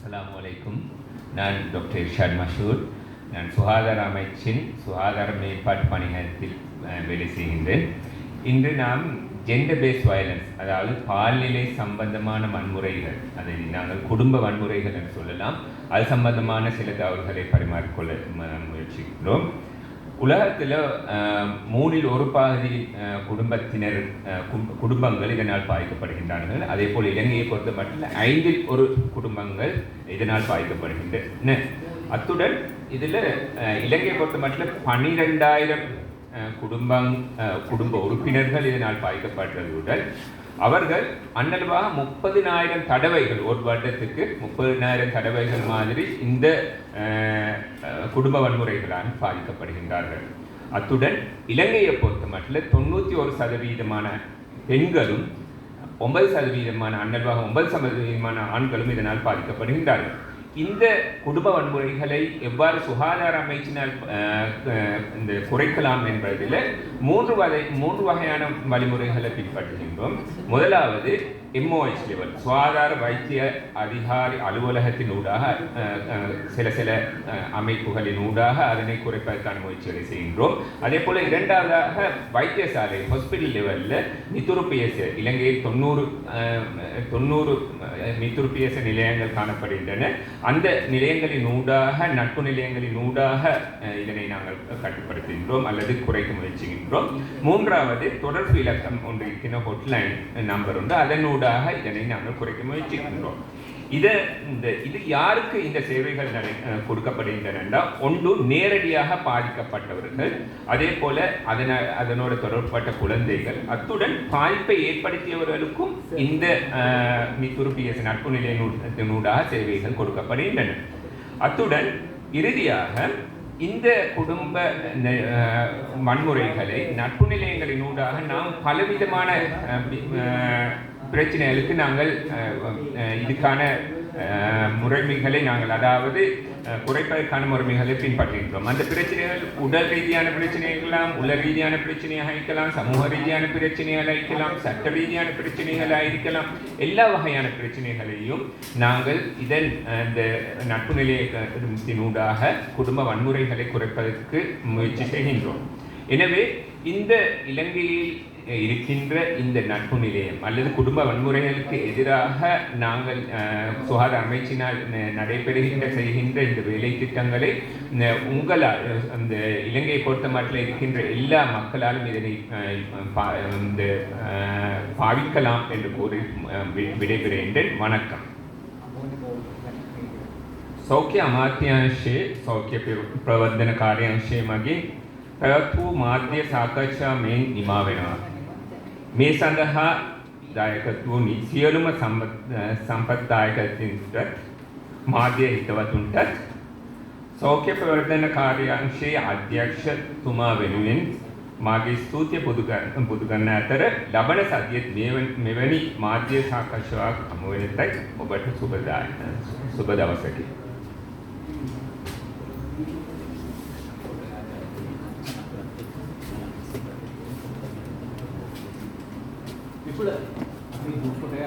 அஸ்ஸலாமு அலைக்கும். நான் டாக்டர் இர்ஷாத் மஷூர். நான் சுகாதார அமைச்சின் சுகாதார மேம்பாட்டு பணியகத்தில் வேலை செய்கின்றேன். இன்று நாம் ஜெண்டர் பேஸ் வயலன்ஸ், அதாவது பால்நிலை சம்பந்தமான வன்முறைகள், அதை நாங்கள் குடும்ப வன்முறைகள் என்று சொல்லலாம், அது சம்பந்தமான சில தகவல்களை பரிமாறிக்கொள்ள முயற்சிக்கிறோம். உலகத்தில் 1/3 குடும்பத்தினர் குடும்பங்கள் இதனால் பாதிக்கப்படுகின்றார்கள். அதே போல் இலங்கையை பொறுத்த மட்டும் 1/5 குடும்பங்கள் இதனால் பாதிக்கப்படுகின்றன. அத்துடன் இதில் இலங்கையை பொறுத்த மட்டும் 12,000 குடும்ப உறுப்பினர்கள் இதனால் பாதிக்கப்பட்டதுடன் அவர்கள் அன்னளவாக 30,000 தடவைகள், ஒரு வருடத்துக்கு 30,000 தடவைகள் மாதிரி இந்த குடும்ப வன்முறைகளால் பாதிக்கப்படுகின்றார்கள். அத்துடன் இலங்கையை பொறுத்த மட்டும் 91% பெண்களும் 9% அன்னளவாக 9% ஆண்களும் இதனால் பாதிக்கப்படுகின்றார்கள். இந்த குடும்ப வன்முறைகளை எவ்வாறு சுகாதார அமைச்சினால் இந்த குறைக்கலாம் என்பதில் 3 வகையான வழிமுறைகளை பின்பற்றுகின்றோம். முதலாவது MOH லெவல், சுகாதார வைத்திய அதிகாரி அலுவலகத்தின் ஊடாக சில அமைப்புகளின் ஊடாக அதனை குறைப்பதற்கான முயற்சிகளை செய்கின்றோம். அதே போல் இரண்டாவதாக வைத்தியசாலை ஹாஸ்பிட்டல் லெவலில் மித்துருப்பியச, இலங்கையில் 90 மித்துருப்பியச நிலையங்கள் காணப்படுகின்றன. அந்த நிலையங்களின் ஊடாக, நட்பு நிலையங்களின் ஊடாக இதனை நாங்கள் கட்டுப்படுத்துகின்றோம் அல்லது குறைக்க முயற்சிக்கின்றோம். மூன்றாவது தொடர்பு இலக்கம் ஒன்று இருக்கின்ற ஹாட்லைன் நம்பர் உண்டு, அதனூடாக இதனை நாங்கள் குறைக்க முயற்சிக்கின்றோம். இது யாருக்கு இந்த சேவைகள் கொடுக்கப்படுகின்றன? ஒன்று நேரடியாக பாதிக்கப்பட்டவர்கள், அதே போல அதனோட தொடர்பட்ட குழந்தைகள், அத்துடன் பாதிப்பை ஏற்படுத்தியவர்களுக்கும் இந்த மித்துருப்பியச நட்பு நிலையினூடாக சேவைகள் கொடுக்கப்படுகின்றன. அத்துடன் இறுதியாக இந்த குடும்ப வன்முறைகளை நட்பு நிலையங்களினூடாக நாம் பலவிதமான பிரச்சனைகளுக்கு நாங்கள் இதுக்கான முறைமைகளை நாங்கள், அதாவது குறைப்பதற்கான முறைமைகளை பின்பற்றுகின்றோம். அந்த பிரச்சனைகள் உடல் ரீதியான பிரச்சனைகளாம், உள ரீதியான பிரச்சனையாக இருக்கலாம், சமூக ரீதியான பிரச்சனைகளாக இருக்கலாம், சட்ட ரீதியான பிரச்சனைகளாக இருக்கலாம். எல்லா வகையான பிரச்சனைகளையும் நாங்கள் இந்த நட்பு நிலையத்தினூடாக குடும்ப வன்முறைகளை குறைப்பதற்கு முயற்சி செய்கின்றோம். எனவே இந்த இலங்கையில் இருக்கின்ற இந்த நட்பு நிலையம் அல்லது குடும்ப வன்முறைகளுக்கு எதிராக நாங்கள் சுகாதார அமைச்சினால் செய்கின்ற இந்த வேலை திட்டங்களை உங்களால், இந்த இலங்கையை பொறுத்த மட்டும் இருக்கின்ற எல்லா மக்களாலும் இதனை பாவிக்கலாம் என்று கூறி விடைபெறுகின்றேன். வணக்கம். සෞඛ්‍ය අමාත්‍යාංශයේ සෞඛ්‍ය ප්‍රවර්ධන කාර්යාංශයේ මගින් පැවැත් වූ මාධ්‍ය සාකච්ඡා මෙයින් නිමා වෙනවා. මේ සඳහා දායකත්ව වූ සියලුම සම්පත් දායකයන්ට, මාධ්‍ය හිතවතුන්ටත් සෞඛ්‍ය ප්‍රවර්ධන කාර්යාංශයේ අධ්‍යක්ෂතුමා වෙනුවෙන් මාගේ ස්තුතිය පුද කරන අතර ලබන සතියේ මෙවැනි මාධ්‍ය සාකච්ඡාවක් හමු වෙනතයි ඔබට සුබ දවසකි. People